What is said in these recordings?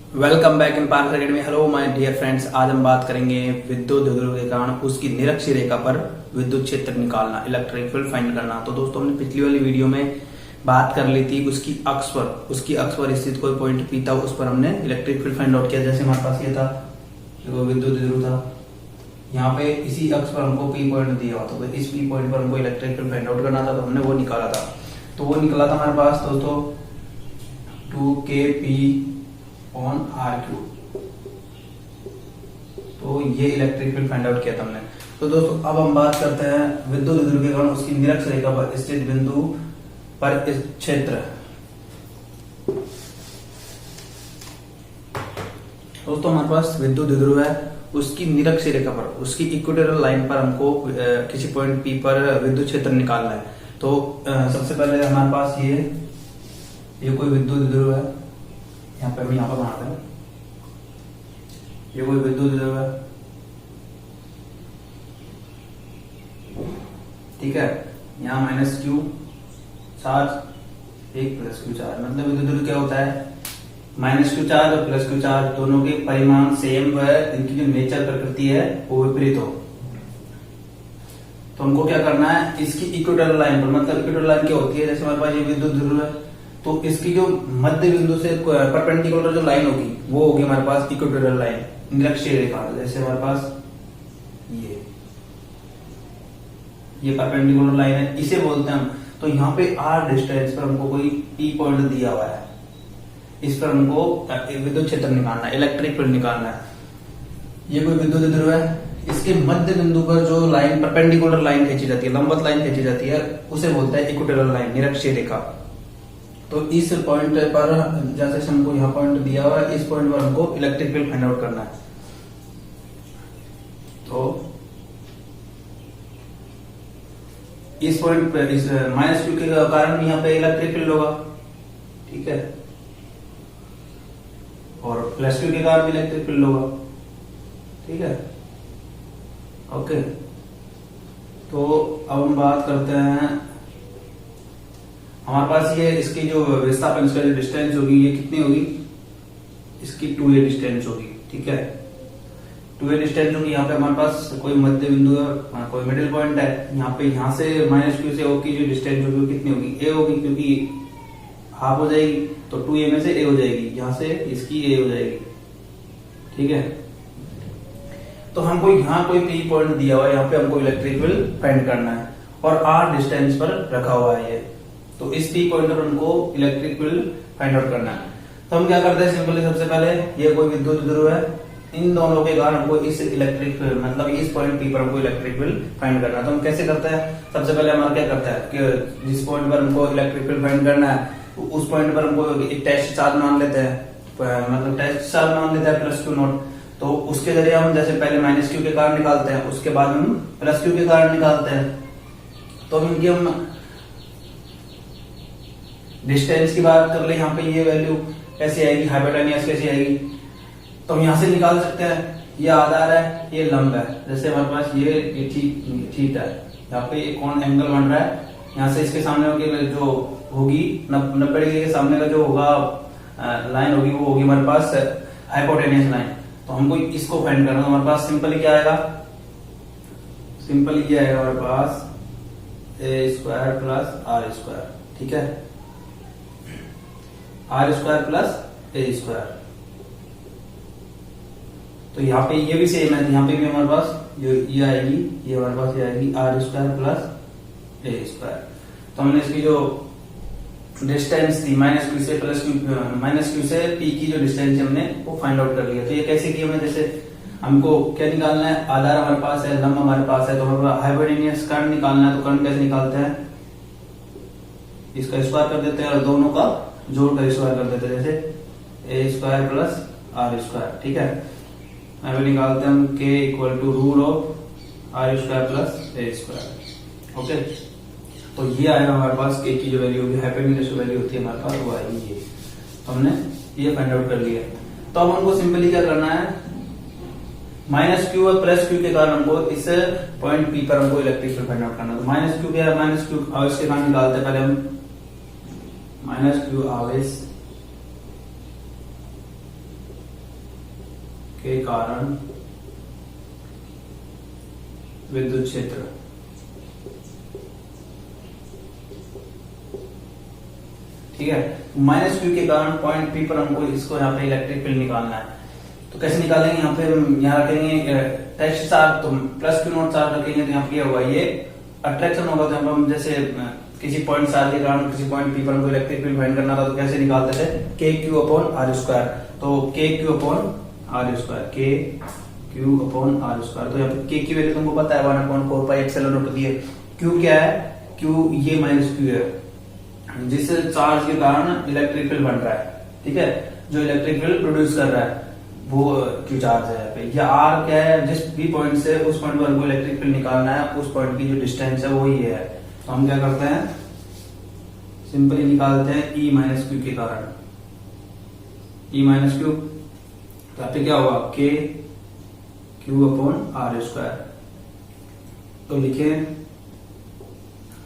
Welcome back in Parth academy. Hello my dear friends, आज हम बात करेंगे विद्युत द्विध्रुव के कारण उसकी निरक्षीय रेखा पर विद्युत क्षेत्र निकालना, इलेक्ट्रिक फील्ड फाइंड करना। तो दोस्तों, हमने पिछली वाली वीडियो में बात कर ली थी उसकी अक्ष पर स्थित कोई पॉइंट पी था, उस पर हमने इलेक्ट्रिक फील्ड फाइंड आउट किया। जैसे हमारे पास ये था, देखो विद्युत द्विध्रुव था, यहाँ पे इसी अक्ष पर हमको पी पॉइंट दिया हुआ था, तो इस पी पॉइंट पर हमको इलेक्ट्रिक फील्ड फाइंड आउट करना था, तो हमने वो निकाला था। तो वो निकला था हमारे पास दोस्तों 2kp/r³। तो ये इलेक्ट्रिक फील्ड फाइंड आउट किया था हमने। तो दोस्तों, अब हम बात करते हैं विद्युत द्विध्रुव के कारण उसकी निरक्ष रेखा पर स्थित बिंदु पर क्षेत्र। दोस्तों, हमारे पास विद्युत द्विध्रुव है, उसकी निरक्ष रेखा पर, उसकी इक्वेटोरियल लाइन पर हमको किसी पॉइंट पी पर विद्युत क्षेत्र निकालना है। तो सबसे पहले हमारे पास ये कोई विद्युत द्विध्रुव है, यहाँ पे हम यहाँ पर बनाते हैं, ये कोई विद्युत द्विध्रुव है, ठीक है। यहाँ -q चार्ज, एक +q चार्ज, मतलब विद्युत द्विध्रुव क्या होता है, -q चार्ज और +q चार्ज दोनों के परिमाण सेम व इनकी जो नेचर प्रकृति है वो विपरीत हो। तो हमको क्या करना है, इसकी इक्वेटोरियल लाइन पर, मतलब इक्वेटोरियल लाइन क्या होती है, जैसे हमारे पास ये विद्युत द्विध्रुव है, तो इसकी जो मध्य बिंदु से परपेंडिकुलर जो लाइन होगी वो होगी हमारे पास इक्वेटोरियल लाइन, निरक्षीय रेखा। जैसे हमारे पास ये परपेंडिकुलर लाइन है, इसे बोलते हैं हम। तो यहाँ पे r डिस्टेंस पर हमको कोई p पॉइंट दिया हुआ है, इस पर हमको विद्युत क्षेत्र निकालना है, इलेक्ट्रिक फील्ड निकालना है। ये कोई विद्युत द्विध्रुव है, इसके मध्य बिंदु पर जो लाइन परपेंडिकुलर लाइन खींची जाती है, लंबवत लाइन खींची जाती है, उसे बोलते हैं इक्वेटोरियल लाइन, निरक्षीय रेखा। तो इस पॉइंट पर, जैसे हमको यहाँ पॉइंट दिया हुआ है, इस पॉइंट पर हमको इलेक्ट्रिक फील्ड फाइंड आउट करना है। तो इस पॉइंट पर इस -q के कारण यहाँ पे इलेक्ट्रिक फील्ड होगा, ठीक है, और +q के कारण भी इलेक्ट्रिक फील्ड होगा, ठीक है, ओके। तो अब हम बात करते हैं, हमारे पास ये इसकी जो विस्थापन, इसका जो डिस्टेंस होगी, ये कितनी होगी, इसकी 2a डिस्टेंस होगी, ठीक है। 2a डिस्टेंस होगी, यहाँ पे हमारे पास कोई मध्य बिंदु है, कोई मिडिल पॉइंट है, यहाँ पे, यहाँ से -q से o की जो डिस्टेंस होगी वो कितनी होगी, a होगी, क्योंकि हाफ हो जाएगी, तो 2a में से a हो जाएगी, यहाँ से इसकी a हो जाएगी, ठीक है। तो हमको यहाँ कोई p पॉइंट दिया हुआ है, यहाँ पे हमको इलेक्ट्रिक फील्ड फाइंड करना है, और r डिस्टेंस पर रखा हुआ है ये। तो इस p पॉइंट पर हमको इलेक्ट्रिक फील्ड फाइंड आउट करना है। तो हम क्या करते हैं, सिंपली सबसे पहले ये कोई विद्युत द्विध्रुव है, इन दोनों के कारण हमको इस इलेक्ट्रिक फील्ड, मतलब इस पॉइंट p पर हमको इलेक्ट्रिक फील्ड फाइंड करना है। तो हम कैसे करते हैं, सबसे पहले हमारा क्या करता है कि जिस पॉइंट पर हमको इलेक्ट्रिक फील्ड फाइंड करना है, उस पॉइंट पर हमको एक टेस्ट चार्ज मान लेते हैं, मतलब टेस्ट चार्ज मान लेते हैं +q0। तो उसके जरिए हम जैसे पहले -q के कारण निकालते हैं, उसके बाद हम +q के कारण निकालते हैं। तो इनकी हम डिस्टेंस की बात कर ले, यहाँ पे ये वैल्यू कैसी आएगी, हाइपोटेन्यूस कैसी आएगी, तो हम यहाँ से निकाल सकते हैं। ये आधार है, ये लंब है, जैसे हमारे पास ये थीटा है, यहाँ पे एक कौन एंगल बन रहा है, यहाँ से इसके सामने जो होगी 90 डिग्री के सामने का जो होगा लाइन होगी, वो होगी हमारे पास हाइपोटेन्यूस लाइन। तो हमको इसको फाइंड करना, तो हमारे पास सिंपली क्या आएगा, सिंपली ये आएगा हमारे पास a² + r², ठीक है, r² + a²। तो यहाँ पे ये भी सेम है, यहाँ पे भी हमारे पास ये आएगी, ये हमारे पास ये आएगी r² + a²। तो हमने इसकी जो डिस्टेंस थी -q से p की जो डिस्टेंस हमने वो फाइंड आउट कर लिया। तो ये कैसे किया हमने, जैसे हमको क्या निकालना है, आधार हमारे पास है, लंब हमारे पास है, तो हमारे हाइपोटेन्यूस करंट निकालना है। तो करंट कैसे निकालते हैं, इसका स्क्वायर कर देते हैं और दोनों का जोड़ कर स्क्वायर कर देते हैं, जैसे a² + r², ठीक है। अब निकालते हैं हम k = √r² + a², ओके। तो ये आएगा हमारे पास k की जो वैल्यू होगी, हाइपोटेन्यूस वैल्यू होती है हमारे पास, वो आएगी ये। तो हमने ये फाइंड आउट कर लिया। तो अब हमको सिंपली क्या करना है, -q और +q के कारण हमको इस पॉइंट p पर हमको इलेक्ट्रिक फील्ड फाइंड आउट करना है। तो -q क्या है, -q और इसके कारण निकालते हैं पहले हम -q आवेश के कारण विद्युत क्षेत्र, ठीक है। माइनस क्यू के कारण पॉइंट पी पर हमको इसको यहाँ पे इलेक्ट्रिक फील्ड निकालना है। तो कैसे निकालेंगे, यहाँ पे हम यहाँ रखेंगे टेस्ट चार्ज, तो प्लस क्यू नॉट चार्ज रखेंगे तो यहाँ पे क्या होगा, ये अट्रैक्शन होगा। तो हम जैसे किसी पॉइंट चार्ज के कारण किसी पॉइंट पी पर हमको इलेक्ट्रिक फील्ड फाइंड करना था, तो कैसे निकालते थे, के क्यू अपॉन आर स्क्वायर। तो K Q upon are square, के क्यू अपॉन आर स्क्वायर। तो यहाँ पे के की वैल्यू तुमको पता है 1/4πε0 दी है। क्यू क्या है, क्यू ये माइनस क्यू है, जिस चार्ज के कारण इलेक्ट्रिक फील्ड बन रहा है, ठीक है, जो इलेक्ट्रिक फील्ड प्रोड्यूस कर रहा है वो क्यू चार्ज है यहाँ पे। या आर क्या है, जिस भी पॉइंट से उस पॉइंट पर हमको इलेक्ट्रिक फील्ड निकालना है, उस पॉइंट की जो डिस्टेंस है वो ये है। तो हम क्या करते हैं, सिंपली निकालते हैं ई माइनस क्यू के कारण, ई माइनस क्यू। तो यहाँ पे क्या होगा, के क्यू अपॉन आर स्क्वायर। तो लिखे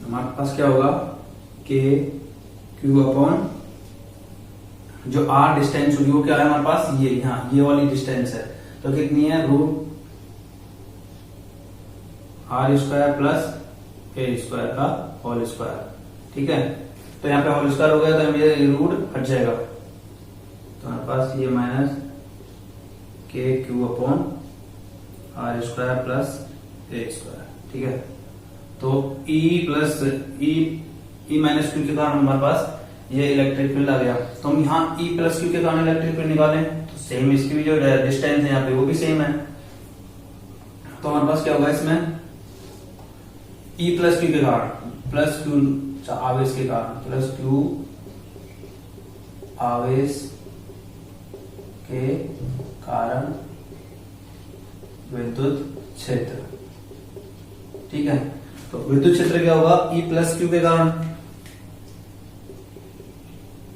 हमारे पास क्या होगा, के क्यू अपॉन जो आर डिस्टेंस होगी वो क्या है हमारे पास, ये यहाँ ये वाली डिस्टेंस है। तो कितनी है, root are square plus A square का होल स्क्वायर, ठीक है। तो यहाँ पे होल स्क्वायर हो गया तो ये रूट हट जाएगा, तो हमारे पास ये minus K Q upon are square plus A square, ठीक है। तो E plus E minus Q के कारण हमारे पास ये इलेक्ट्रिक फील्ड आ गया। तो हम यहाँ ई प्लस क्यू के कारण इलेक्ट्रिक फील्ड निकालें तो सेम इसकी भी जो डिस्टेंस है यहाँ पे वो भी सेम है। तो हमारे पास क्या होगा इसमें, ई प्लस क्यू के कारण, प्लस क्यू आवेश के कारण, प्लस क्यू आवेश के कारण विद्युत क्षेत्र, ठीक है। तो विद्युत क्षेत्र क्या होगा, ई प्लस क्यू के कारण,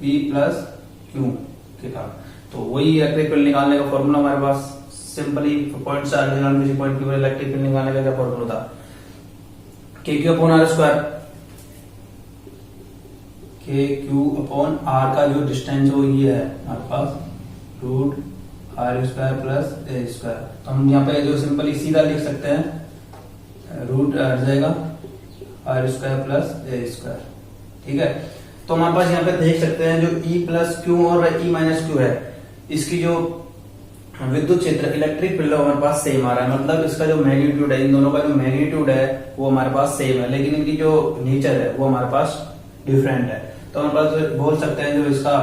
ई प्लस क्यू के कारण। तो वही इलेक्ट्रिक फील्ड निकालने का फॉर्मूला हमारे पास, सिंपली पॉइंट चार्ज के कारण किसी पॉइंट पर इलेक्ट्रिक फील्ड निकालने का क्या फॉर्मूला था, k Q upon are square. के क्यू अपॉन आर का जो डिस्टेंस वो ये है हमारे पास, root are square plus A square. तो हम यहाँ पे जो सिंपली सीधा लिख सकते हैं, रूट आ जाएगा आर स्क्वायर प्लस ए स्क्वायर, ठीक है। तो हमारे पास यहाँ पे देख सकते हैं जो ई प्लस क्यू और ई माइनस क्यू है, इसकी जो विद्युत क्षेत्र इलेक्ट्रिक फील्ड हमारे पास सेम आ रहा है। मतलब इसका जो मैग्नीट्यूड है, इन दोनों का जो मैग्नीट्यूड है वो हमारे पास सेम है, लेकिन इनकी जो नेचर है वो हमारे पास डिफरेंट है। तो हमारे पास बोल सकते हैं जो इसका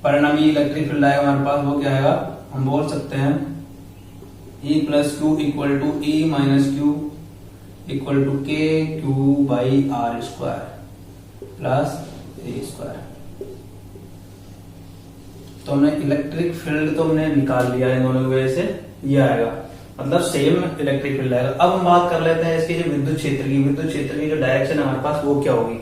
परिणामी इलेक्ट्रिक फील्ड आएगा हमारे पास वो क्या आएगा, हम बोल सकते हैं e plus q equal to e minus q equal to k q by r square plus A square. तो हमने इलेक्ट्रिक फील्ड तो हमने निकाल लिया इन दोनों की वजह से, ये आएगा, मतलब सेम इलेक्ट्रिक फील्ड आएगा। अब हम बात कर लेते हैं इसकी जो विद्युत क्षेत्र की जो डायरेक्शन है हमारे पास वो क्या होगी।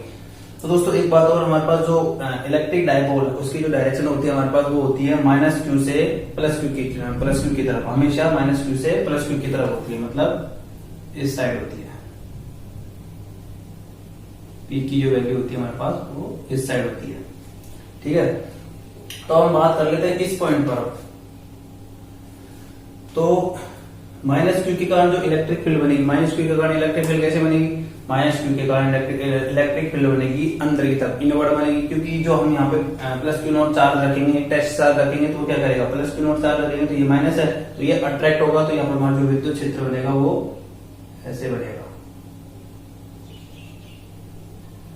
तो दोस्तों एक बात और, हमारे पास जो इलेक्ट्रिक डायपोल उसकी जो डायरेक्शन होती है हमारे पास वो होती है माइनस क्यू से प्लस क्यू की तरफ, हमेशा माइनस क्यू से प्लस क्यू की तरफ होती है, मतलब इस साइड होती है। पी की जो वैल्यू होती है हमारे पास वो इस साइड होती है, ठीक है। तो हम बात कर लेते हैं इस पॉइंट पर। तो माइनस क्यू के कारण जो इलेक्ट्रिक फील्ड बनेगी, माइनस क्यू के कारण इलेक्ट्रिक फील्ड कैसे बनेगी, माइनस क्यू के कारण इलेक्ट्रिक फील्ड बनेगी अंदर की तरफ, इनवर्ड बनेगी। क्योंकि जो हम यहाँ पे प्लस क्यू नॉट चार्ज रखेंगे, टेस्ट चार्ज रखेंगे, तो वो क्या करेगा, प्लस क्यू नॉट चार्ज रखेंगे तो ये माइनस है, तो ये अट्रैक्ट होगा, तो यहाँ पर हमारा जो विद्युत क्षेत्र बनेगा वो ऐसे बनेगा,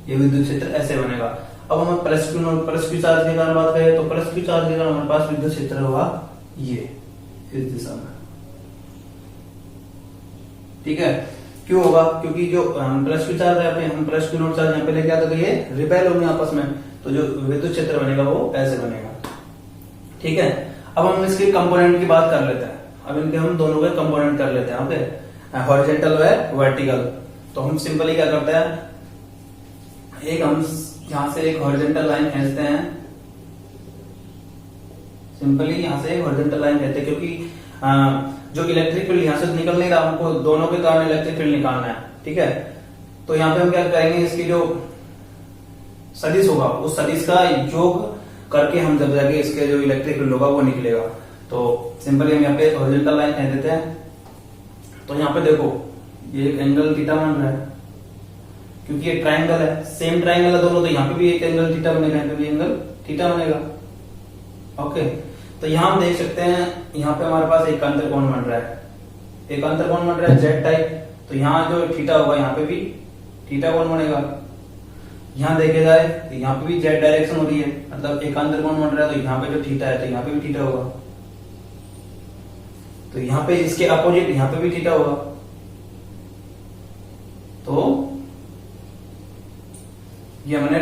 ये विद्युत क्षेत्र ऐसे बनेगा। अब हम प्लस क्यू चार्ज के कारण बात करें तो प्लस क्यू चार्ज के कारण हमारे पास विद्युत क्षेत्र होगा ये इस दिशा में, ठीक है। क्यों होगा, क्योंकि जो प्लस क्यू चार्ज है हम प्लस क्यू नॉट चार्ज यहाँ पे लेके आते तो ये रिपेल होंगे आपस में, तो जो विद्युत क्षेत्र बनेगा वो ऐसे बनेगा, ठीक है। अब हम इसके कंपोनेंट की बात कर लेते हैं, अब इनके हम दोनों के कंपोनेंट कर लेते हैं, ओके, हॉरिजॉन्टल व वर्टिकल। तो हम सिंपली क्या करते हैं, एक हम यहां से एक हॉरिजॉन्टल लाइन खींचते हैं, सिंपली यहां से एक हॉरिजॉन्टल लाइन खींचते हैं, क्योंकि जो इलेक्ट्रिक फील्ड यहां से निकल नहीं रहा, हमको दोनों के कारण इलेक्ट्रिक फील्ड निकालना है, ठीक है। तो यहां पे हम क्या करेंगे, इसकी जो सदिश होगा उस सदिश का योग करके हम जब जाके इसके जो इलेक्ट्रिक फील्ड होगा वो निकलेगा। तो सिंपली हम यहाँ पे हॉरिजॉन्टल लाइन कह देते हैं। तो यहाँ पे देखो ये एक एंगल थीटा बन रहा है, क्योंकि ये ट्राइंगल है, सेम ट्राइंगल है दोनों, तो यहाँ पे भी एक एंगल थीटा बनेगा, यहाँ पे भी एंगल थीटा बनेगा। ओके, तो यहाँ हम देख सकते हैं यहाँ पे हमारे पास एक अंतरकोण बन रहा है, एक अंतरकोण बन रहा है जेड टाइप। तो यहाँ जो थीटा होगा यहाँ पे भी थीटा कोण बनेगा। यहाँ देखे जाए तो यहाँ पे भी जेड डायरेक्शन हो रही है, मतलब एक अंतरकोण बन रहा है, तो यहाँ पे जो थीटा है तो यहाँ पे भी थीटा होगा। तो यहाँ पे इसके अपोजिट यहाँ पे भी थीटा होगा। तो ये हमने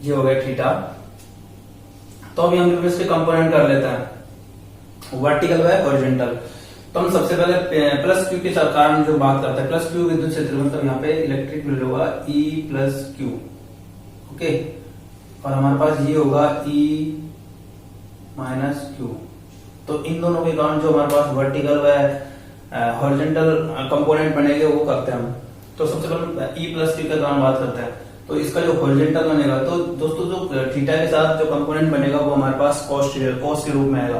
ये हो गया थीटा। तो अभी हम इसके कंपोनेंट कर लेते हैं, वर्टिकल व हॉरिजॉन्टल। तो हम सबसे पहले प्लस क्यू के कारण जो बात करते हैं, प्लस क्यू विद्युत क्षेत्र, मतलब यहाँ पे इलेक्ट्रिक फील्ड होगा E प्लस क्यू। ओके, और हमारे पास ये होगा E माइनस क्यू। तो इन दोनों के कारण जो हमारे पास वर्टिकल व हॉरिजॉन्टल कंपोनेंट बनेंगे वो करते हैं हम। तो सबसे पहले E प्लस क्यू के कारण बात करते हैं। तो इसका जो हॉरिजॉन्टल बनेगा, तो दोस्तों जो थीटा के साथ जो कंपोनेंट बनेगा वो हमारे पास कॉस के रूप में आएगा।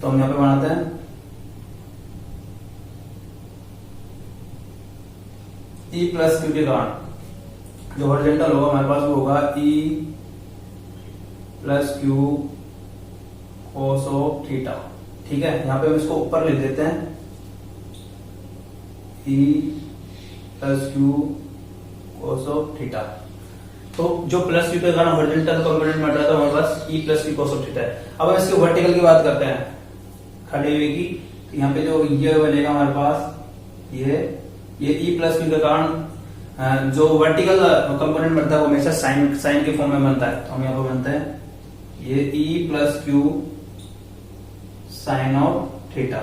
तो हम यहाँ पे बनाते हैं E प्लस क्यू के कारण जो हॉरिजॉन्टल होगा हमारे पास वो होगा E plus Q cos of theta. ठीक है, यहाँ पे हम इसको ऊपर लिख देते हैं E plus Q cos of theta. तो जो प्लस क्यू के कारण हॉरिजॉन्टल कंपोनेंट बन रहा था हमारे पास E plus Q cos of theta है। अब हम इसके वर्टिकल की बात करते हैं, खड़े हुए की। तो यहाँ पे जो ये बनेगा हमारे पास ये E प्लस क्यू के कारण जो वर्टिकल कंपोनेंट बनता है वो हमेशा साइन के फॉर्म में बनता है। तो हम यहाँ पे बनते हैं ये E plus Q sine of theta.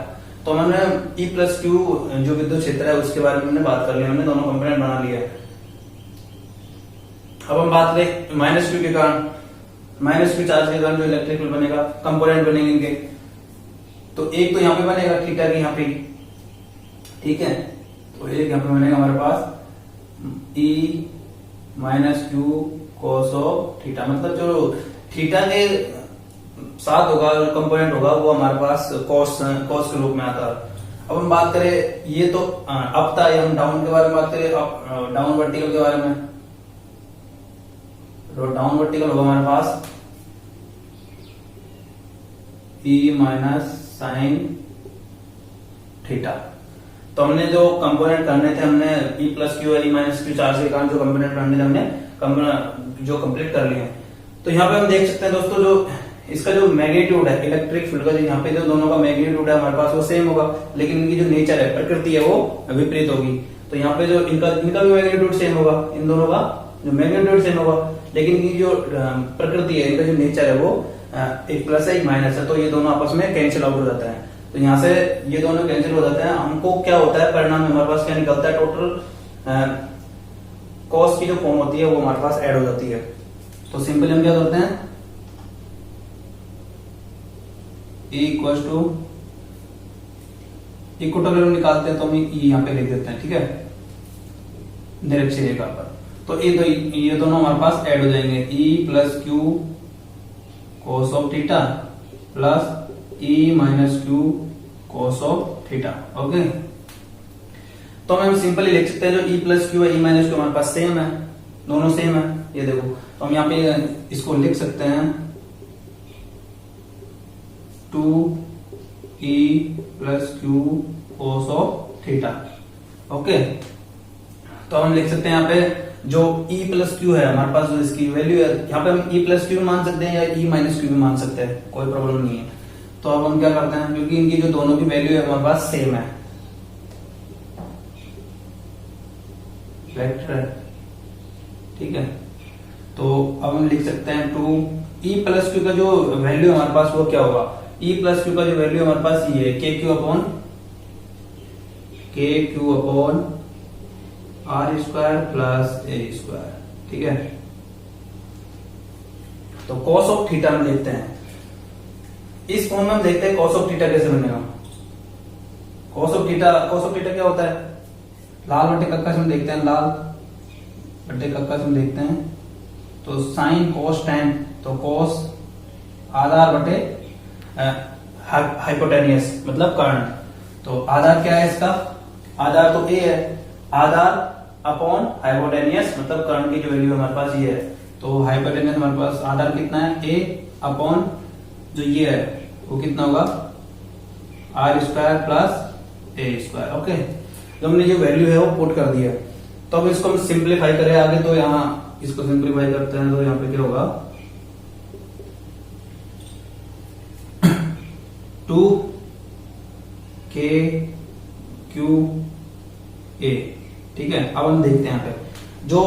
तो हमने E प्लस क्यू जो विद्युत क्षेत्र है उसके बारे में हमने बात कर लिया, हमने दोनों कंपोनेंट बना लिया। अब हम बात करें माइनस क्यू के कारण, माइनस क्यू चार्ज के कारण जो इलेक्ट्रिक फील्ड बनेगा, कंपोनेंट बनेंगे इनके। तो एक तो यहाँ पे बनेगा थीटा की यहाँ पे, ठीक है। तो एक यहाँ पे बनेगा हमारे पास E minus Q cos of theta, मतलब जो थीटा के साथ होगा कंपोनेंट होगा वो हमारे पास कॉस के रूप में आता है। अब हम बात करें ये तो अप था, हम डाउन के बारे में बात करें, अप डाउन वर्टिकल के बारे में। तो डाउन वर्टिकल होगा हमारे पास E माइनस साइन थीटा। तो हमने जो कंपोनेंट करने थे, हमने E प्लस क्यू और E माइनस क्यू चार्ज के कारण जो कंपोनेंट करने थे हमने जो कंप्लीट कर लिए। तो यहाँ पे हम देख सकते हैं दोस्तों जो इसका जो मैग्नीट्यूड है इलेक्ट्रिक फील्ड का, जो यहाँ पे जो दोनों का मैग्नीट्यूड है हमारे पास वो सेम होगा, लेकिन इनकी जो नेचर है प्रकृति है वो विपरीत होगी। तो यहाँ पे जो इनका भी मैग्नीट्यूड सेम होगा, इन दोनों का जो मैग्नीट्यूड सेम होगा, लेकिन इनकी जो प्रकृति है, इनका जो नेचर है वो एक प्लस है एक माइनस है। तो ये दोनों आपस में कैंसिल आउट हो जाता है। तो यहाँ से ये दोनों कैंसिल हो जाते हैं। हमको क्या होता है परिणाम में हमारे पास क्या निकलता है, टोटल कॉस की जो फॉर्म होती है वो हमारे पास ऐड हो जाती है। तो सिंपली हम क्या करते हैं E इक्वल टू इक्वल निकालते हैं, तो हम E यहाँ पे लिख देते हैं, ठीक है, निरक्षीय रेखा पर। तो ये दोनों हमारे पास ऐड हो जाएंगे, E plus Q cos of theta plus E minus Q cos of theta. Okay, तो हम सिंपली लिख सकते हैं जो E प्लस क्यू है E माइनस क्यू हमारे पास सेम है, दोनों सेम है। ये देखो, तो हम यहाँ पे इसको लिख सकते हैं 2E plus Q cos of theta. Okay, तो हम लिख सकते हैं यहाँ पे जो E प्लस क्यू है हमारे पास जो इसकी वैल्यू है, यहाँ पे हम E प्लस क्यू मान सकते हैं या E माइनस क्यू भी मान सकते हैं, कोई प्रॉब्लम नहीं है। तो अब हम क्या करते हैं, क्योंकि इनकी जो दोनों की वैल्यू है हमारे पास सेम है, ठीक है। तो अब हम लिख सकते हैं 2E प्लस क्यू का जो वैल्यू हमारे पास वो क्या होगा, E प्लस क्यू का जो वैल्यू हमारे पास ये है K Q upon are square plus A square, ठीक है। तो कॉस ऑफ थीटा हम देखते हैं, इस फॉर्म में हम देखते हैं कॉस ऑफ थीटा कैसे बनेगा। कॉस ऑफ थीटा क्या होता है, लाल बटे कक्का से हम देखते हैं, लाल बटे कक्का से हम देखते हैं। तो साइन कोस टैन, तो कोस आधा आर बटे हाइपोटेनियस मतलब करंट। तो आधार क्या है इसका, आधार तो ए है, आधार अपॉन हाइपोटेनियस मतलब करंट की जो वैल्यू हमारे पास ये है। तो हाइपोटेनियस हमारे पास आधार कितना है, ए अपॉन जो ये है वो कितना होगा, आर स्क्वायर प्लस ए स्क्वायर। ओके, तो हमने जो वैल्यू है वो पुट कर दिया। तो अब इसको हम सिंप्लीफाई करें आगे, तो यहाँ इसको सिंप्लीफाई करते हैं तो यहाँ पे क्या होगा, 2k q a। ठीक है, अब हम देखते हैं यहाँ पे जो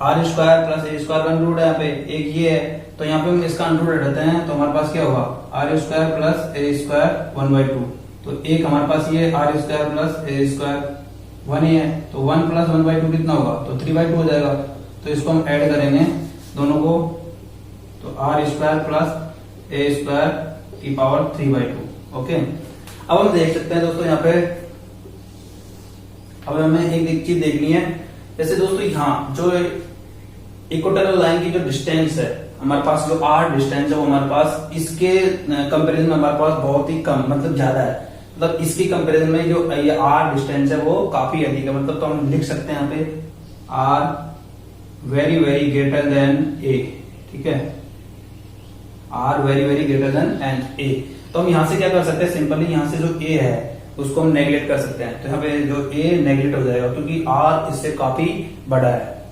आर स्क्वायर प्लस ए स्क्वायर का अंडर है, यहाँ पे एक ये है, तो यहाँ पे हम इसका अंडर हटाते हैं तो हमारे पास क्या होगा, आर स्क्वायर प्लस ए स्क्वायर 1/2। तो एक हमारे पास ये आर स्क्वायर प्लस ए स्क्वायर 1 ही है, तो 1 प्लस 1/2 कितना होगा, तो 3/2 हो जाएगा। तो इसको हम ऐड करेंगे दोनों को, तो आर स्क्वायर प्लस ए स्क्वायर की पावर 3/2। ओके, अब हम देख सकते हैं दोस्तों यहाँ पे, अब हमें एक चीज देखनी है। जैसे दोस्तों यहाँ जो इक्वेटोरियल लाइन की जो डिस्टेंस है हमारे पास, जो आर डिस्टेंस है वो हमारे पास इसके कंपैरिजन में हमारे पास बहुत ही कम मतलब ज्यादा है। मतलब इसकी कंपैरिजन में जो ये आर डिस्टेंस है वो काफी अधिक है। मतलब तो हम लिख सकते हैं यहाँ पे r very very greater than a. ठीक है, r very very greater than and a. तो हम यहाँ से क्या कर सकते हैं, सिंपली यहाँ से जो ए है उसको हम नेगलेक्ट कर सकते हैं। तो यहाँ पे जो ए नेगलेक्ट हो जाएगा क्योंकि आर इससे काफी बड़ा है।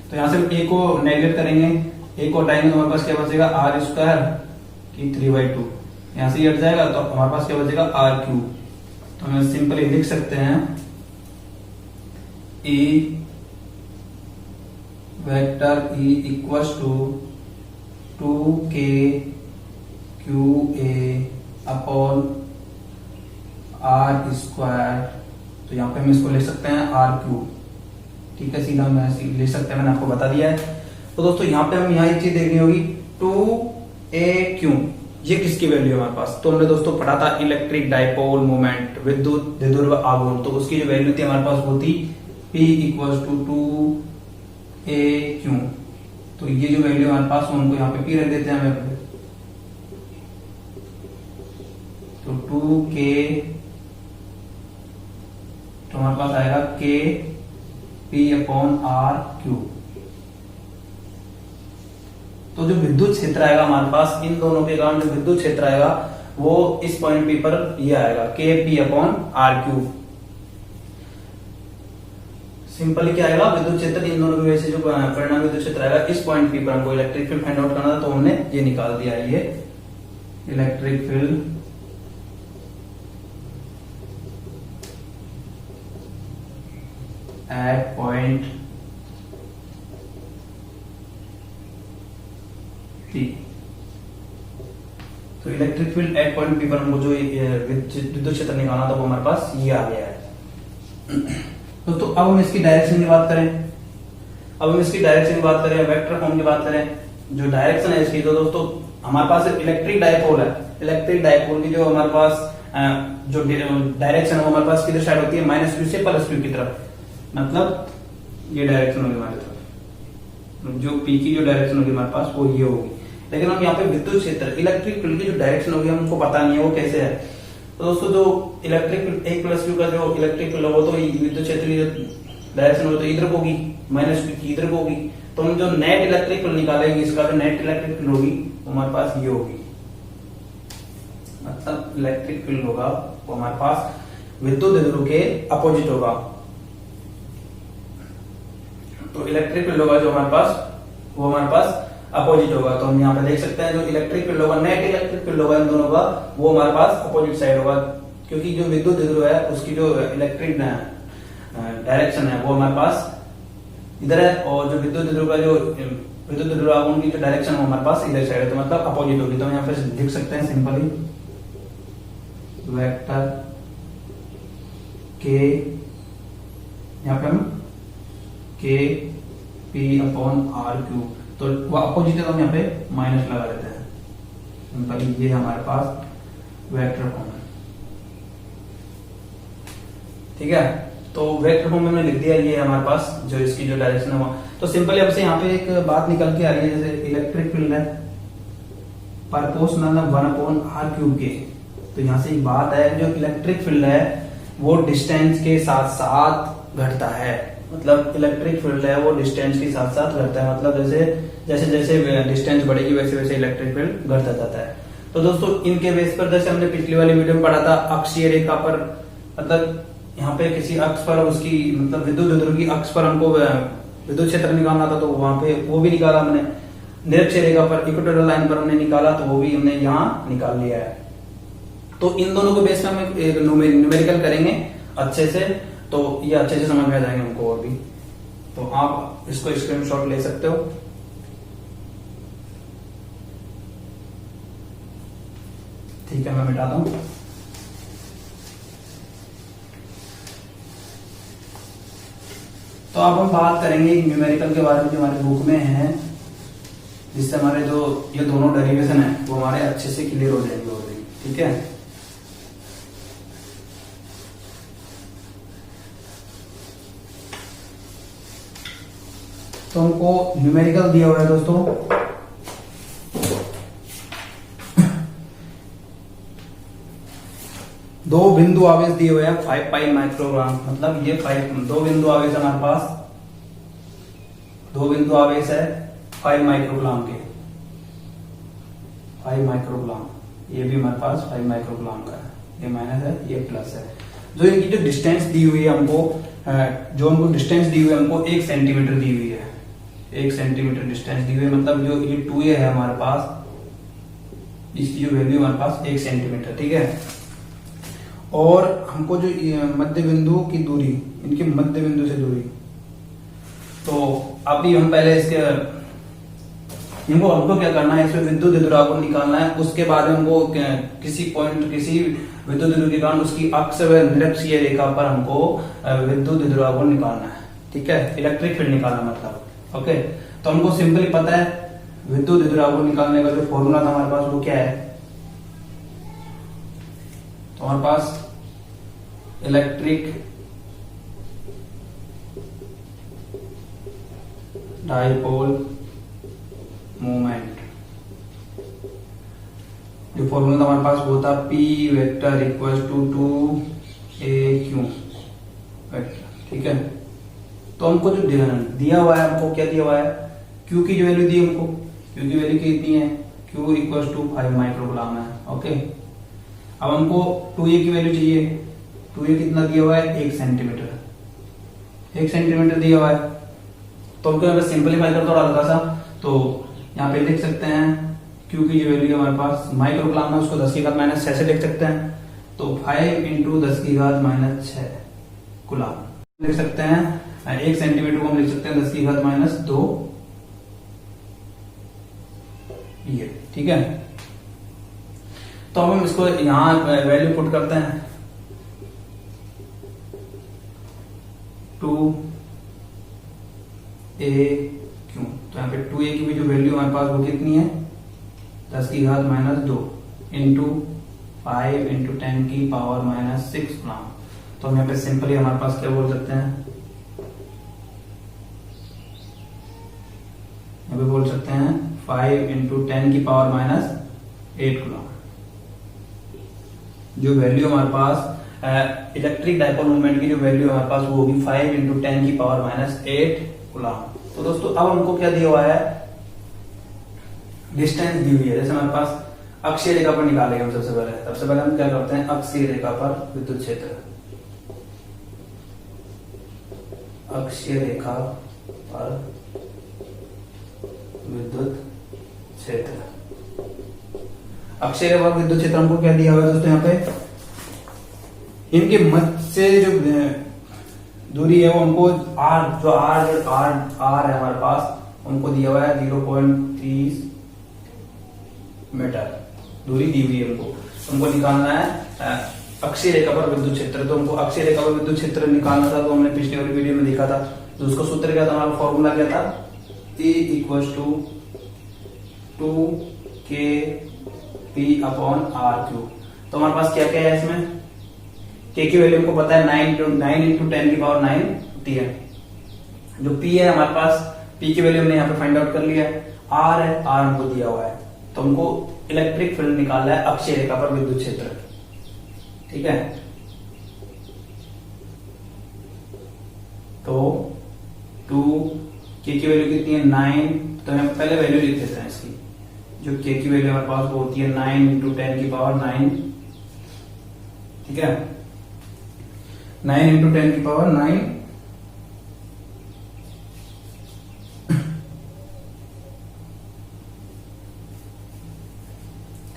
तो यहाँ से हम ए को नेगलेक्ट करेंगे, ए को हटाएंगे तो हमारे पास क्या बचेगा, आर स्क्वायर की 3/2। यहाँ से हट जाएगा तो हमारे पास क्या बचेगा, आर क्यूब। तो हम सिंपली लिख सकते हैं E vector E equals to 2k q a upon are square. तो यहाँ पे हम इसको लिख सकते हैं आर क्यूब। ठीक है, सीधा हम ले सकते हैं, मैंने आपको बता दिया है। तो दोस्तों यहाँ पे हम यहाँ एक चीज देखनी होगी, 2a q ये किसकी वैल्यू है हमारे पास। तो हमने दोस्तों पढ़ा था इलेक्ट्रिक डाइपोल मोमेंट, विद्युत द्विध्रुव आघूर्ण। तो उसकी जो वैल्यू थी हमारे पास वो थी P equals to 2a q। तो ये जो वैल्यू हमारे पास उनको यहाँ पे P रख देते हैं हमें। तो 2k तो हमारे पास आएगा k p upon R cube. तो जो विद्युत क्षेत्र आएगा हमारे पास इन दोनों के कारण, जो विद्युत क्षेत्र आएगा वो इस पॉइंट पी पर ये आएगा K P upon R cube. Simply क्या आएगा, विद्युत क्षेत्र इन दोनों की वजह से जो परिणाम विद्युत क्षेत्र आएगा इस पॉइंट पी पर हमको इलेक्ट्रिक फील्ड फाइंड आउट करना था, तो हमने ये निकाल दिया है, ये electric field at point P. तो electric field at point P पर हमको जो विद्युत क्षेत्र निकालना था वो हमारे पास ये आ गया है। तो अब हम इसकी डायरेक्शन की बात करें, वेक्टर फॉर्म की बात करें, जो डायरेक्शन है इसकी, तो दोस्तों हमारे पास इलेक्ट्रिक डायपोल है। इलेक्ट्रिक डायपोल की जो हमारे पास जो डायरेक्शन है वो हमारे पास किधर साइड होती है, -q से +q की तरफ। मतलब ये डायरेक्शन होगी हमारे तरफ, जो पी की जो डायरेक्शन होगी हमारे पास वो ये होगी। लेकिन हम यहाँ पे विद्युत क्षेत्र इलेक्ट्रिक फील्ड की जो डायरेक्शन होगी हमको पता नहीं है वो कैसे है। तो दोस्तों जो इलेक्ट्रिक फील्ड 1 + q का जो इलेक्ट्रिक फील्ड होगा तो विद्युत क्षेत्र की जो डायरेक्शन होगी तो इधर होगी, -q की इधर होगी। तो हम जो नेट इलेक्ट्रिक फील्ड निकालेंगे, इसका जो नेट इलेक्ट्रिक फील्ड होगी वो हमारे पास ये होगी। मतलब इलेक्ट्रिक फील्ड होगा वो हमारे पास विद्युत द्विध्रुव के अपोजिट होगा। तो इलेक्ट्रिक फील्ड होगा जो हमारे पास वो हमारे पास अपोजिट होगा। तो हम यहाँ पे देख सकते हैं जो इलेक्ट्रिक फील्ड होगा, नेट इलेक्ट्रिक फील्ड होगा इन दोनों का, वो हमारे पास अपोजिट साइड होगा। क्योंकि जो विद्युत द्विध्रुव है उसकी जो इलेक्ट्रिक डायरेक्शन है वो हमारे पास इधर है, और जो विद्युत द्विध्रुव का जो विद्युत द्विध्रुव आघूर्ण की जो डायरेक्शन है हमारे पास इधर साइड है, तो मतलब अपोजिट होगी। तो हम यहाँ पे लिख सकते हैं सिंपली वेक्टर के, यहाँ पे हम के पी अपॉन आर क्यूब, तो वो अपोजिट है तो हम यहाँ पे माइनस लगा देते हैं। सिंपली ये हमारे पास वेक्टर फॉर्म है। ठीक है, तो वेक्टर फॉर्म में लिख दिया ये हमारे पास जो इसकी जो डायरेक्शन है वो। तो सिंपली हमसे यहाँ पे एक बात निकल के आ रही है, जैसे इलेक्ट्रिक फील्ड है प्रोपोर्शनल 1/r³ के। तो यहाँ से एक बात है, जो इलेक्ट्रिक फील्ड है वो डिस्टेंस के साथ साथ घटता है। मतलब इलेक्ट्रिक फील्ड है वो डिस्टेंस के साथ साथ घटता है, मतलब जैसे जैसे डिस्टेंस बढ़ेगी वैसे वैसे इलेक्ट्रिक फील्ड घटता जाता है। तो दोस्तों इनके बेस पर, जैसे हमने पिछली वाली वीडियो में पढ़ा था, अक्षीय रेखा पर, मतलब यहाँ पे किसी अक्ष पर उसकी मतलब विद्युत ध्रुव की अक्ष पर हमको विद्युत क्षेत्र निकालना था, तो वहां पे वो भी निकाला हमने। निरक्षीय रेखा पर, इक्वेटोरियल लाइन पर हमने निकाला, तो वो भी हमने यहाँ निकाल लिया है। तो इन दोनों के बेस में हम एक न्यूमेरिकल करेंगे अच्छे से, तो ये अच्छे से समझ में आ जाएंगे हमको और भी। तो आप इसको स्क्रीनशॉट ले सकते हो। ठीक है, मैं मिटाता हूं। तो अब हम बात करेंगे न्यूमेरिकल के बारे में जो हमारे बुक में है, जिससे हमारे जो ये दोनों डेरिवेशन है वो हमारे अच्छे से क्लियर हो जाएंगे और भी। ठीक है, तो हमको न्यूमेरिकल दिया हुआ है दोस्तों, दो बिंदु आवेश दिए हुए हैं 5 पाई माइक्रोग्राम। मतलब ये 2 बिंदु आवेश हमारे पास, 2 बिंदु आवेश है 5 माइक्रोग्राम के, 5 माइक्रोग्राम। ये भी हमारे पास 5 माइक्रोग्राम का है, ये माइनस है ये प्लस है। जो इनकी जो डिस्टेंस दी हुई है हमको, जो हमको डिस्टेंस दी हुई है हमको 1 सेंटीमीटर दी हुई है, 1 सेंटीमीटर डिस्टेंस दी हुई है। मतलब जो ये 2a है हमारे पास, इसकी जो वैल्यू हमारे पास 1 सेंटीमीटर। ठीक है, और हमको जो मध्य बिंदु की दूरी, इनके मध्य बिंदु से दूरी, तो अभी हम पहले इसके हमको क्या करना है, इसमें विद्युत ध्रुव को निकालना है। उसके बाद में हमको किसी पॉइंट, किसी विद्युत ध्रुव के कारण उसकी अक्ष व निरक्षीय रेखा पर हमको विद्युत ध्रुव को निकालना है। ठीक है, इलेक्ट्रिक फील्ड निकालना मतलब। ओके, तो हमको सिंपली पता है विद्युत ध्रुव को निकालने का जो फॉर्मूला था हमारे पास वो क्या है। तो हमारे पास इलेक्ट्रिक डाइपोल मोमेंट, जो फॉर्मूला था हमारे पास वो था P vector equal to 2AQ vector. ठीक है, तो हमको जो दिया हुआ है, हमको क्या दिया हुआ है, Q की जो वैल्यू दी हमको, Q की वैल्यू कितनी है, Q इक्वल टू 5 माइक्रोग्राम है। ओके, अब हमको 2a की वैल्यू चाहिए। 2a कितना दिया हुआ है, 1 सेंटीमीटर, 1 सेंटीमीटर दिया हुआ है। तो हमको अगर सिंपलीफाई कर थोड़ा हल्का सा, तो यहाँ पे लिख सकते हैं Q की जो वैल्यू हमारे पास माइक्रोग्राम है, उसको 10 की घात माइनस 6 से लिख सकते हैं। तो 5 इंटू 10 की घात माइनस 6 गुलाम लिख सकते हैं। 1 सेंटीमीटर को हम लिख सकते हैं 10 की घात माइनस 2 ये। ठीक है, तो अब हम इसको यहां वैल्यू पुट करते हैं, 2AQ। तो यहाँ पे 2a की भी जो वैल्यू हमारे पास वो कितनी है, 10 की घात माइनस 2 इंटू 5 इंटू 10 की पावर माइनस 6 गुलाम। तो हम यहाँ पे सिंपली हमारे पास क्या बोल सकते हैं, यहाँ पे बोल सकते हैं 5 इंटू 10 की पावर माइनस 8 गुलाम। जो वैल्यू हमारे पास इलेक्ट्रिक डाइपोल मोमेंट की जो वैल्यू हमारे पास वो होगी 5 इंटू 10 की पावर माइनस 8 गुलाम। तो दोस्तों अब हमको क्या दिया हुआ है, डिस्टेंस दी हुई है। जैसे हमारे पास अक्षीय रेखा पर निकालेंगे हम सबसे पहले हम क्या करते हैं, अक्षीय रेखा पर विद्युत क्षेत्र, अक्षीय रेखा पर विद्युत क्षेत्र। अक्षीय रेखा पर विद्युत क्षेत्र हमको क्या दिया हुआ है दोस्तों, यहाँ पे इनके मध्य से जो दूरी है वो हमको R है हमारे पास, उनको दिया हुआ है 0.30 मीटर दूरी दी हुई है हमको निकालना है अक्षीय रेखा पर विद्युत क्षेत्र। तो हमको अक्षीय रेखा पर विद्युत क्षेत्र निकालना था, तो हमने पिछले वाली वीडियो में देखा था। तो उसका सूत्र क्या था, हमारा फॉर्मूला क्या था, E equal to 2kP upon R3। तो हमारे पास क्या क्या है इसमें, K की वैल्यू हमको पता है 9 इंटू 10 की पावर 9 होती है। जो P है हमारे पास, P की वैल्यू हमने यहाँ पे फाइंड आउट कर लिया है। R है, R हमको दिया हुआ है। तो हमको इलेक्ट्रिक फील्ड निकालना है अक्षीय रेखा पर विद्युत क्षेत्र। ठीक है। तो 2 के की वैल्यू कितनी है 9, तो हम पहले वैल्यू लिख देते हैं इसकी। जो के की वैल्यू हमारे पास वो होती है 9 इंटू 10 की पावर 9, ठीक है। 9 इंटू 10 की पावर 9,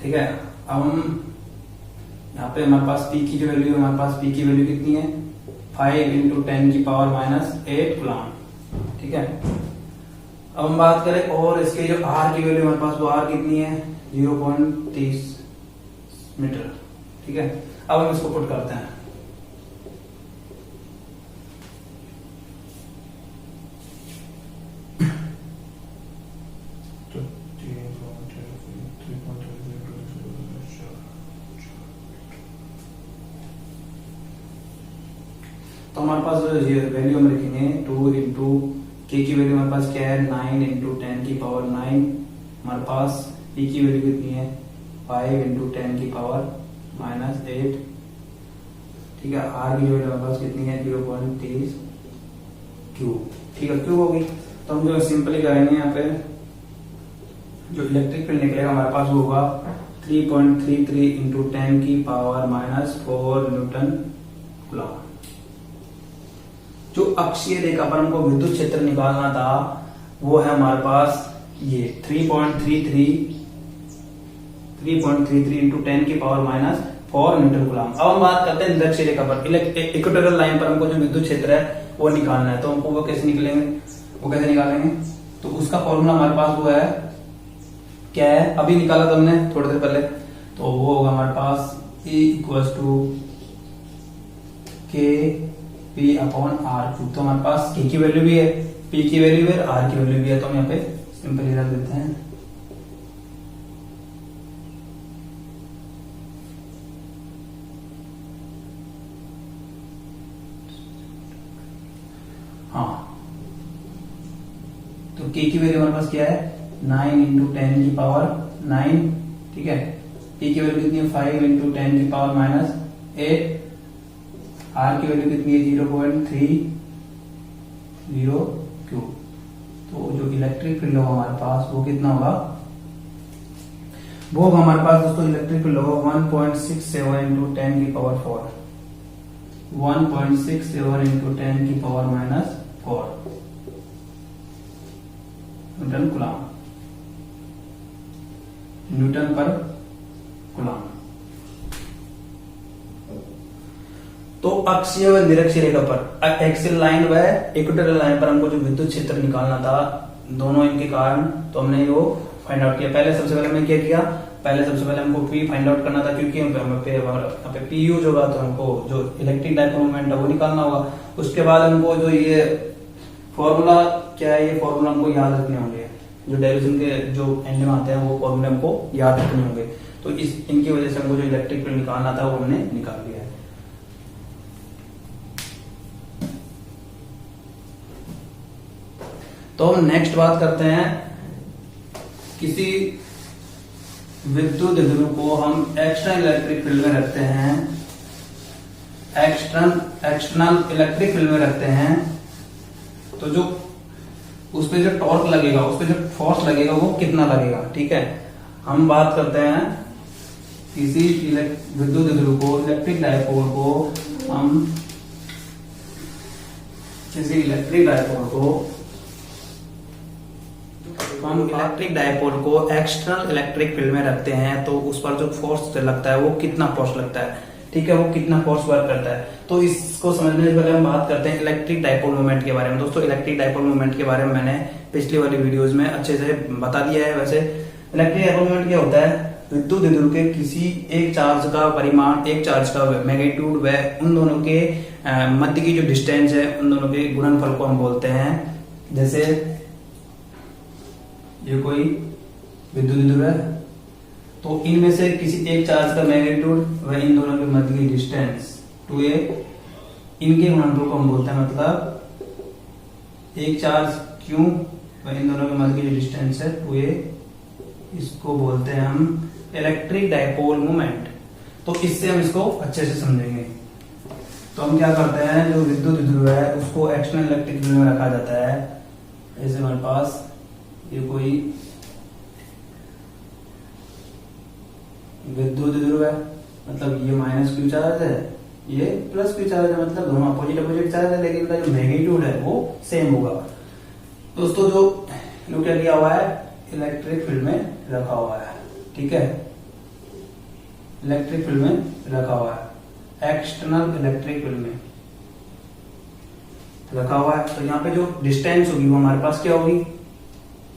ठीक है। अब हम यहाँ पे हमारे पास पी की जो वैल्यू है, हमारे पास पी की वैल्यू कितनी है 5 इंटू 10 की पावर -8 कूलम, ठीक है। अब हम बात करें और इसके जो आर की वैल्यू हमारे पास, वो आर कितनी है 0.30 मीटर, ठीक है। अब हम इसको पुट करते हैं। तो हमारे पास वैल्यू हम लिखेंगे 2 इंटू के की वैल्यू हमारे पास क्या है 9 इंटू 10 की पावर 9, हमारे पास पी की वैल्यू कितनी है 5 इंटू 10 की पावर -8, ठीक है। आर की वैल्यू हमारे पास कितनी है 0.30 क्यूब, ठीक है, क्यूब होगी। तो हम जो सिंपली करेंगे यहाँ पे जो इलेक्ट्रिक फील्ड निकलेगा हमारे पास वो होगा 3.33 इंटू 10 की पावर -4 न्यूटन कूलम। जो अक्षीय रेखा पर हमको विद्युत क्षेत्र निकालना था वो है हमारे पास ये 3.33 इंटू 10 की पावर -4 न्यूटन कूलम। अब हम बात करते हैं निरक्षीय रेखा पर, इक्वेटोरियल लाइन पर हमको जो विद्युत क्षेत्र है वो निकालना है। तो हमको वो कैसे निकलेंगे, वो कैसे निकालेंगे, तो उसका फॉर्मूला हमारे पास वो है, क्या है, अभी निकाला था हमने थोड़ी देर पहले। तो वो होगा हमारे पास E = K P upon R3। तो हमारे पास K की वैल्यू भी है, P की वैल्यू है, R की वैल्यू भी है। तो हम यहाँ पे सिंपली रख देते हैं। हाँ, तो K की वैल्यू हमारे पास क्या है 9 इंटू 10 की पावर 9, ठीक है। P की वैल्यू कितनी है 5 इंटू 10 की पावर -8, R की वैल्यू कितनी है 0.30 क्यूब। तो जो इलेक्ट्रिक फील्ड होगा हमारे पास वो कितना होगा, वो होगा हमारे पास दोस्तों इलेक्ट्रिक फील्ड होगा 1.67 इंटू 10 की पावर 4, 1.67 इंटू 10 की पावर -4 न्यूटन कूलम, न्यूटन पर कूलम। तो अक्षीय व निरक्षीय रेखा पर, एक्सियल लाइन व इक्वेटोरियल लाइन पर हमको जो विद्युत क्षेत्र निकालना था दोनों इनके कारण, तो हमने वो फाइंड आउट किया। पहले सबसे पहले हमने क्या किया, पहले सबसे पहले हमको पी फाइंड आउट करना था, क्योंकि यहाँ पे पी यूज होगा तो हमको जो इलेक्ट्रिक डाइपोल मोमेंट है वो निकालना होगा। उसके बाद हमको जो ये फॉर्मूला क्या है, ये फॉर्मूला हमको याद रखने होंगे, जो डेरिवेशन के जो एंड में आते हैं वो फॉर्मूले हमको याद रखने होंगे। तो इनकी वजह से हमको जो इलेक्ट्रिक फील्ड निकालना था वो हमने निकाल लिया है। तो हम नेक्स्ट बात करते हैं, किसी विद्युत ध्रुव को हम एक्सटर्नल इलेक्ट्रिक फील्ड में रखते हैं, एक्सटर्नल इलेक्ट्रिक फील्ड में रखते हैं, तो जो उस पे जो टॉर्क लगेगा, उस पे जो फोर्स लगेगा वो कितना लगेगा, ठीक है। हम बात करते हैं किसी विद्युत ध्रुव को, इलेक्ट्रिक डायपोल को हम, किसी इलेक्ट्रिक डायपोल को एक्सटर्नल इलेक्ट्रिक फील्ड में रखते हैं, तो उस पर जो फोर्स लगता है वो कितना फोर्स लगता है, ठीक है, वो कितना फोर्स वर्क करता है। तो इसको समझने से पहले हम बात करते हैं इलेक्ट्रिक डायपोल मोमेंट के बारे में। दोस्तों इलेक्ट्रिक डायपोल मोमेंट के बारे में मैंने पिछली वाली वीडियोस में अच्छे से बता दिया है। वैसे इलेक्ट्रिक डायपोल मोमेंट क्या होता है, विद्युत ध्रुव के किसी एक चार्ज का परिमाण, एक चार्ज का मैग्नीट्यूड व उन दोनों के मध्य की जो डिस्टेंस है, उन दोनों के गुणनफल को हम बोलते हैं। जैसे ये कोई विद्युत ध्रुव है, तो इनमें से किसी एक चार्ज का मैग्नीट्यूड व इन दोनों के मध्य की डिस्टेंस 2a, इनके गुणनफल को हम बोलते हैं, मतलब एक चार्ज q व इन दोनों के मध्य की जो डिस्टेंस है 2a, इसको बोलते हैं हम इलेक्ट्रिक डायपोल मोमेंट। तो इससे हम इसको अच्छे से समझेंगे। तो हम क्या करते हैं, जो विद्युत ध्रुव है उसको एक्सटर्नल इलेक्ट्रिक फील्ड में रखा जाता है। जैसे हमारे पास ये कोई विद्युत ध्रुव है, मतलब ये माइनस क्यू चार्ज है, ये प्लस क्यू चार्ज है, मतलब दोनों अपोजिट अपोजिट चार्ज है, लेकिन इनका जो मैग्नीट्यूड है वो सेम होगा। दोस्तों जो क्या किया हुआ है, इलेक्ट्रिक फील्ड में रखा हुआ है, ठीक है, इलेक्ट्रिक फील्ड में रखा हुआ है, एक्सटर्नल इलेक्ट्रिक फील्ड में रखा हुआ है। तो यहाँ पे जो डिस्टेंस होगी वो हमारे पास क्या होगी,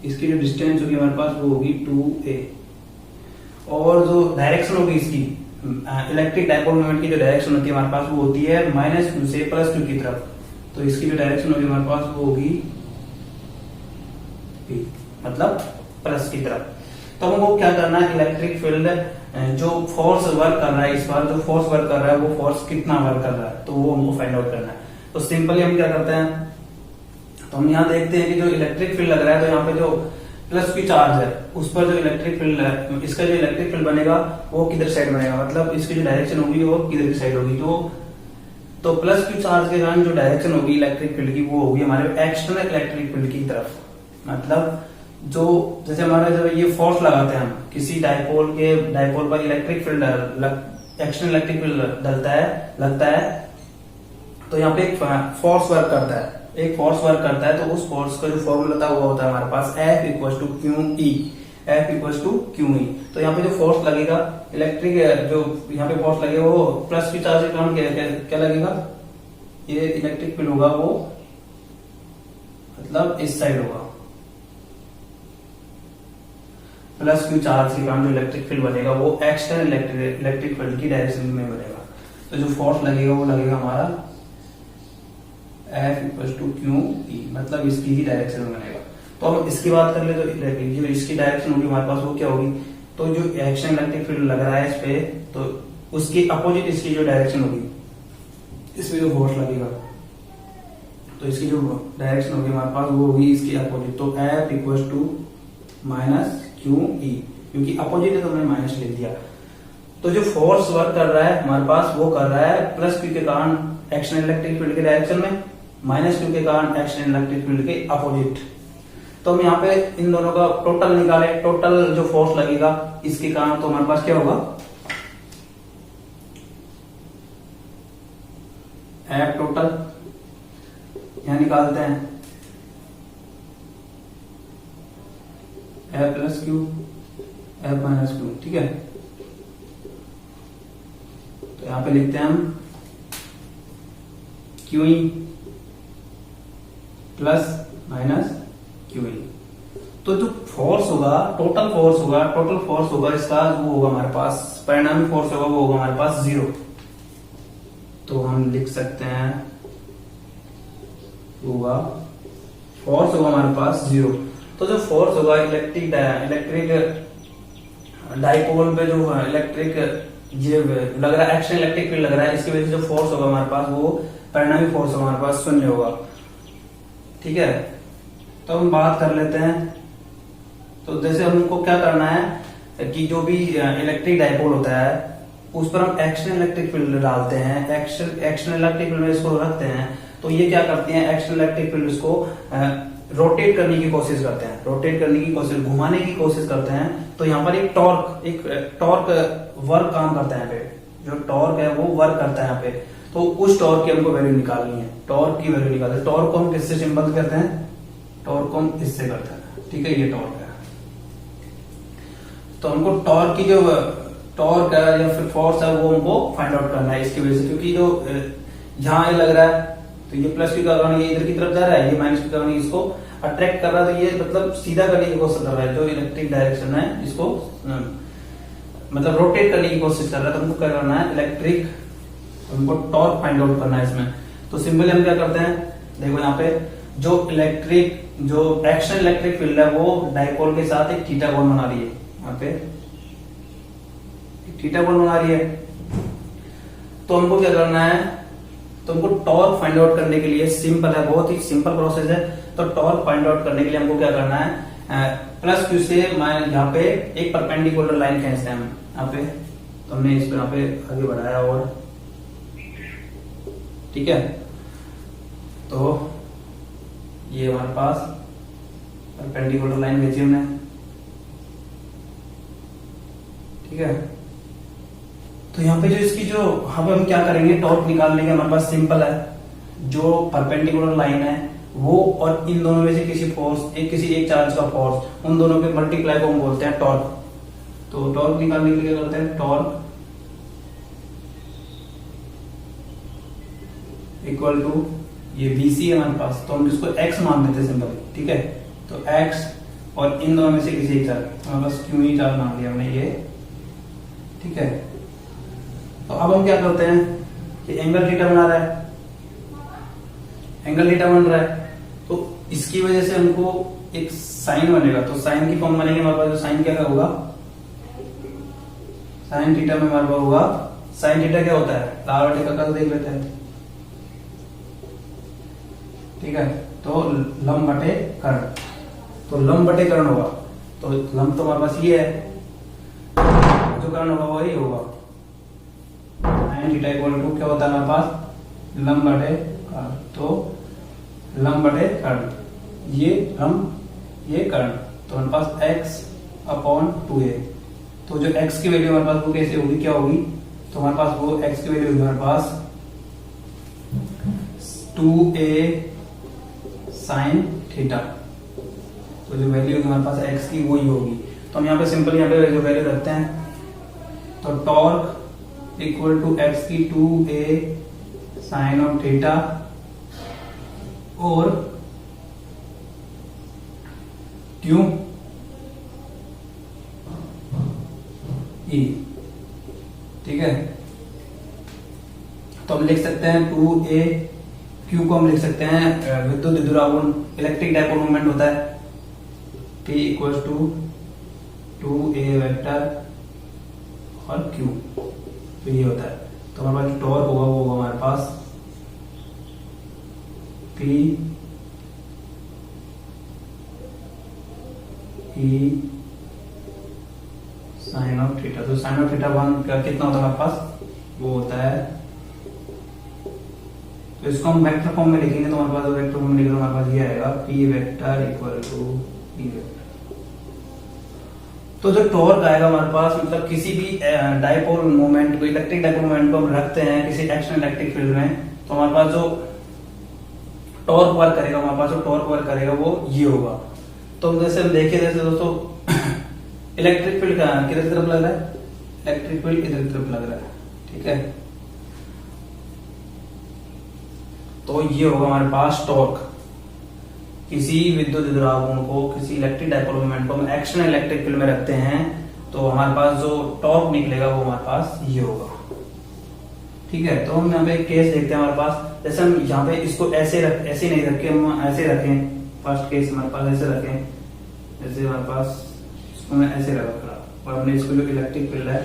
इसकी जो डिस्टेंस होगी हमारे पास वो होगी 2a, और जो डायरेक्शन होगी इसकी इलेक्ट्रिक डायपोल मोमेंट की जो डायरेक्शन होती है हमारे पास वो होती है माइनस क्यू से प्लस क्यू की तरफ। तो इसकी जो डायरेक्शन होगी हमारे पास वो होगी p, मतलब प्लस की तरफ। तो हमको क्या करना है, इलेक्ट्रिक फील्ड जो फोर्स वर्क कर रहा है, इस बार जो फोर्स वर्क कर रहा है वो फोर्स कितना वर्क कर रहा है, तो वो हमको फाइंड आउट करना है। तो सिंपली हम क्या करते हैं, तो हम यहाँ देखते हैं कि जो इलेक्ट्रिक फील्ड लग रहा है, तो यहाँ पे जो प्लस की चार्ज है उस पर जो इलेक्ट्रिक फील्ड है, इसका जो इलेक्ट्रिक फील्ड बनेगा वो किधर साइड बनेगा, मतलब इसकी जो डायरेक्शन होगी वो किधर की साइड होगी। तो प्लस की चार्ज के कारण जो डायरेक्शन होगी इलेक्ट्रिक फील्ड की वो होगी हमारे एक्सटर्नल इलेक्ट्रिक फील्ड की तरफ। मतलब जो जैसे हमारा जब ये फोर्स लगाते हैं हम किसी डायपोल पर electric field external electric field लगता है, तो यहाँ पे एक फोर्स वर्क करता है, तो उस फोर्स का जो फॉर्मूला हुआ होता है हमारे पास F equal to Q E. तो यहाँ पे जो फोर्स लगेगा इलेक्ट्रिक, जो यहाँ पे फोर्स लगेगा वो प्लस की चार्ज के कारण क्या लगेगा, ये इलेक्ट्रिक फील्ड होगा वो मतलब इस साइड होगा, प्लस क्यू चार्ज के कारण जो इलेक्ट्रिक फील्ड बनेगा वो एक्सटर्नल इलेक्ट्रिक फील्ड की डायरेक्शन में बनेगा। तो जो फोर्स लगेगा वो लगेगा हमारा F equal to Q E, मतलब इसकी ही डायरेक्शन में बनेगा। तो हम इसकी बात कर ले तो जो इसकी डायरेक्शन होगी हमारे पास वो क्या होगी, तो जो एक्सटर्नल इलेक्ट्रिक फील्ड लग रहा है इस पे, तो उसकी अपोजिट इसकी जो डायरेक्शन होगी, इसमें जो फोर्स लगेगा तो इसकी जो डायरेक्शन होगी हमारे पास वो होगी इसकी अपोजिट। तो F equal to minus Q E, क्योंकि अपोजिट है तो मैंने माइनस लिख दिया। तो जो फोर्स वर्क कर रहा है हमारे पास वो कर रहा है प्लस क्यू के कारण एक्सटर्नल इलेक्ट्रिक फील्ड के डायरेक्शन में, माइनस क्यू के कारण एक्सटर्नल इलेक्ट्रिक फील्ड के अपोजिट। तो हम यहाँ पे इन दोनों का टोटल निकाले, टोटल जो फोर्स लगेगा इसके कारण, तो हमारे पास क्या होगा, F टोटल यहां निकालते हैं F plus Q F minus Q, ठीक है। तो यहां पे लिखते हैं हम Q E plus minus Q E. तो जो फोर्स होगा, टोटल फोर्स होगा इसका वो होगा हमारे पास, परिणामी फोर्स होगा वो होगा हमारे पास 0। तो हम लिख सकते हैं होगा फोर्स होगा हमारे पास 0। तो जो फोर्स होगा इलेक्ट्रिक डाइपोल पे जो इलेक्ट्रिक ये लग रहा है एक्सटर्नल इलेक्ट्रिक फील्ड लग रहा है, इसकी वजह से जो फोर्स होगा हमारे पास वो परिणामी फोर्स होगा हमारे पास 0 होगा, ठीक है। तो हम बात कर लेते हैं, तो जैसे हमको क्या करना है कि जो भी इलेक्ट्रिक डाइपोल होता है उस पर हम एक्सटर्नल इलेक्ट्रिक फील्ड डालते हैं, एक्सटर्नल इलेक्ट्रिक फील्ड में इसको रखते हैं, तो ये क्या करती है, एक्सटर्नल इलेक्ट्रिक फील्ड इसको रोटेट करने की कोशिश करते हैं, घुमाने की कोशिश करते हैं। तो यहाँ पर एक टॉर्क वर्क काम करता है, यहाँ पे जो टॉर्क है वो वर्क करता है यहाँ पे। तो उस टॉर्क की हमको वैल्यू निकालनी है, टॉर्क की वैल्यू निकालते हैं। टॉर्क को हम किससे सिंबल करते हैं, टॉर्क को हम इससे करते हैं, ठीक है, ये टॉर्क है। तो हमको टॉर्क की जो टॉर्क है या फिर फोर्स है वो हमको फाइंड आउट करना है इसकी वजह से, क्योंकि जो यहाँ ये लग रहा है तो ये प्लस के कारण ये इधर की तरफ जा रहा है, ये माइनस के कारण इसको अट्रैक्ट कर रहा है, तो ये मतलब सीधा करने की कोशिश कर रहा है, जो इलेक्ट्रिक डायरेक्शन है इसको मतलब रोटेट करने की कोशिश कर रहा है। तो हमको क्या करना है, हमको टॉर्क फाइंड आउट करना है इसमें। तो सिंपली हम क्या करते हैं, देखो यहाँ पे जो एक्सटर्नल इलेक्ट्रिक फील्ड है वो डाइपोल के साथ एक थीटा कोण बना रही है, यहाँ पे थीटा कोण बना रही है। तो हमको क्या करना है, तो हमको टॉर्क फाइंड आउट करने के लिए सिंपल है, बहुत ही सिंपल प्रोसेस है। तो टॉर्क फाइंड आउट करने के लिए हमको क्या करना है, प्लस क्यू से यहाँ पे एक परपेंडिकुलर लाइन खींचते हैं हम, यहाँ पे तो हमने इसको यहाँ पे आगे बढ़ाया और ठीक है। तो ये हमारे पास परपेंडिकुलर लाइन भेजी हमने, ठीक है। तो यहाँ पे जो इसकी जो हम क्या करेंगे, टॉर्क निकालने के हमारे पास सिंपल है, जो परपेंडिकुलर लाइन है वो और इन दोनों में से किसी फोर्स किसी एक चार्ज का फोर्स, उन दोनों के मल्टीप्लाई को हम बोलते हैं टॉर्क। तो टॉर्क निकालने के लिए क्या करते हैं, टॉर्क इक्वल टू ये BC है हमारे पास, तो हम इसको x मान देते हैं सिंपल, ठीक है। तो x और इन दोनों में से किसी एक चार्ज, हमारे पास क्यू ही चार्ज मान लिया हमने ये, ठीक है। तो अब हम क्या करते हैं कि एंगल थीटा बना रहा है, एंगल थीटा बन रहा है, तो इसकी वजह से हमको एक साइन बनेगा। तो साइन की फॉर्म बनेगी हमारे पास, जो साइन क्या होगा, साइन थीटा में हमारे पास होगा, साइन थीटा क्या होता है, लाल बटे का देख लेते हैं, ठीक है। तो लंब बटे कर्ण, तो लंब बटे कर्ण होगा, तो लंब तो हमारे पास ये है, जो कर्ण होगा वही होगा, साइन थीटा इक्वल टू क्या होता है हमारे पास, लंब बटे कर्ण। तो लंब बटे कर्ण, ये लंब ये कर्ण, तो हमारे पास x अपॉन 2a। तो जो x की वैल्यू हमारे पास वो कैसे होगी, क्या होगी, तो हमारे पास वो x की वैल्यू हमारे पास 2a साइन थीटा। तो जो वैल्यू होगी हमारे पास x की वही होगी। तो हम यहाँ पे सिंपल यहाँ पे जो वैल्यू रखते हैं, तो टॉर्क इक्वल टू x की 2a साइन ऑफ थीटा और क्यू ई, ठीक है। तो हम लिख सकते हैं 2a, क्यू को हम लिख सकते हैं विद्युत द्विध्रुवावरण, इलेक्ट्रिक डाइपोल मोमेंट होता है, T equal to 2a vector और क्यू, तो ये होता है। तो हमारे पास टॉर्क होगा वो होगा हमारे पास P E sine of theta. तो साइन ऑफ थीटा 1 का कितना होता है हमारे पास, वो होता है, तो इसको हम वेक्टर फॉर्म में लिखेंगे, तो हमारे पास वेक्टर फॉर्म में लिखेंगे तो हमारे पास ये आएगा P vector equal to E vector. तो जो टॉर्क आएगा हमारे पास, मतलब किसी भी डाइपोल मोमेंट को, इलेक्ट्रिक डाइपोल मोमेंट को हम रखते हैं किसी एक्शन इलेक्ट्रिक फील्ड में, तो हमारे पास जो टॉर्क वर्क करेगा, हमारे पास जो टॉर्क वर्क करेगा वो ये होगा। तो जैसे हम देखें, जैसे दोस्तों इलेक्ट्रिक फील्ड किधर तरफ लग रहा है, इलेक्ट्रिक फील्ड इधर तरफ लग रहा है, ठीक है। तो ये होगा हमारे पास टॉर्क, किसी विद्युत द्विध्रुवावरण को, किसी इलेक्ट्रिक डाइपोल मोमेंट को हम एक्शन इलेक्ट्रिक फील्ड में रखते हैं, तो हमारे पास जो टॉर्क निकलेगा वो हमारे पास ये होगा, ठीक है। तो हम यहाँ पे एक केस देखते हैं हमारे पास, जैसे हम यहाँ पे इसको ऐसे नहीं रखें, हम ऐसे रखें, फर्स्ट केस हमारे पास ऐसे रखें, जैसे हमारे पास इसको मैं ऐसे रखा और हमने इसको जो इलेक्ट्रिक फील्ड है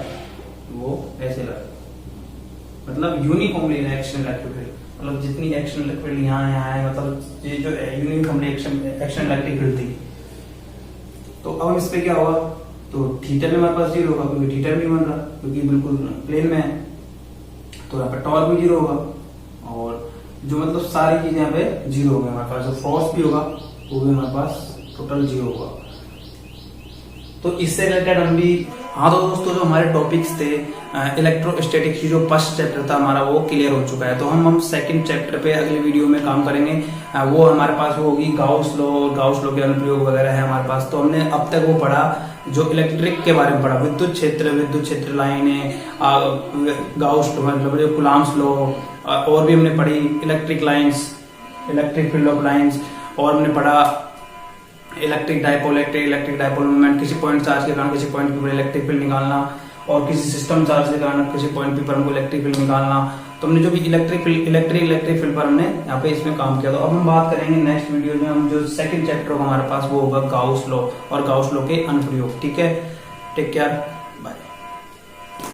वो ऐसे रखा, मतलब यूनिफॉर्मली एक्शन इलेक्ट्रिक फील्ड, मतलब जितनी एक्शन इलेक्ट्रिक फील्ड यहाँ है, मतलब ये जो यूनिफॉर्मली एक्शन इलेक्ट्रिक फील्ड थी। तो अब इस पे क्या होगा, तो थीटा में हमारे पास 0 होगा, क्योंकि थीटा नहीं बन रहा, क्योंकि बिल्कुल प्लेन में है, तो यहाँ पे टॉर्क भी 0 होगा, और जो मतलब सारी चीजें यहाँ पे 0 होगी हमारे पास, जो फोर्स भी होगा वो भी हमारे पास टोटल 0 होगा। तो इससे रिलेटेड हम भी, हाँ तो दोस्तों जो हमारे टॉपिक्स थे इलेक्ट्रोस्टैटिक्स की, जो फर्स्ट चैप्टर था हमारा वो क्लियर हो चुका है। तो हम सेकंड चैप्टर पे अगले वीडियो में काम करेंगे, वो हमारे पास वो होगी गाउस लॉ के अनुप्रयोग वगैरह है हमारे पास। तो हमने अब तक वो पढ़ा जो इलेक्ट्रिक के बारे में पढ़ा, विद्युत क्षेत्र लाइनें, गाउस लॉ मतलब जो कुलाम्स लॉ, और भी हमने पढ़ी electric lines, electric field of lines, और हमने पढ़ा इलेक्ट्रिक डाइपोल मोमेंट, किसी पॉइंट चार्ज के कारण किसी पॉइंट पर इलेक्ट्रिक फील्ड निकालना, और किसी सिस्टम चार्ज के कारण किसी पॉइंट पर हमको इलेक्ट्रिक फील्ड निकालना। तो हमने जो भी इलेक्ट्रिक फील्ड पर हमने यहाँ पे इसमें काम किया। तो अब हम बात करेंगे नेक्स्ट वीडियो में, हम जो सेकंड चैप्टर हमारे पास वो होगा गाउस लॉ और गाउस लॉ के अनुप्रयोग, ठीक है। Take care.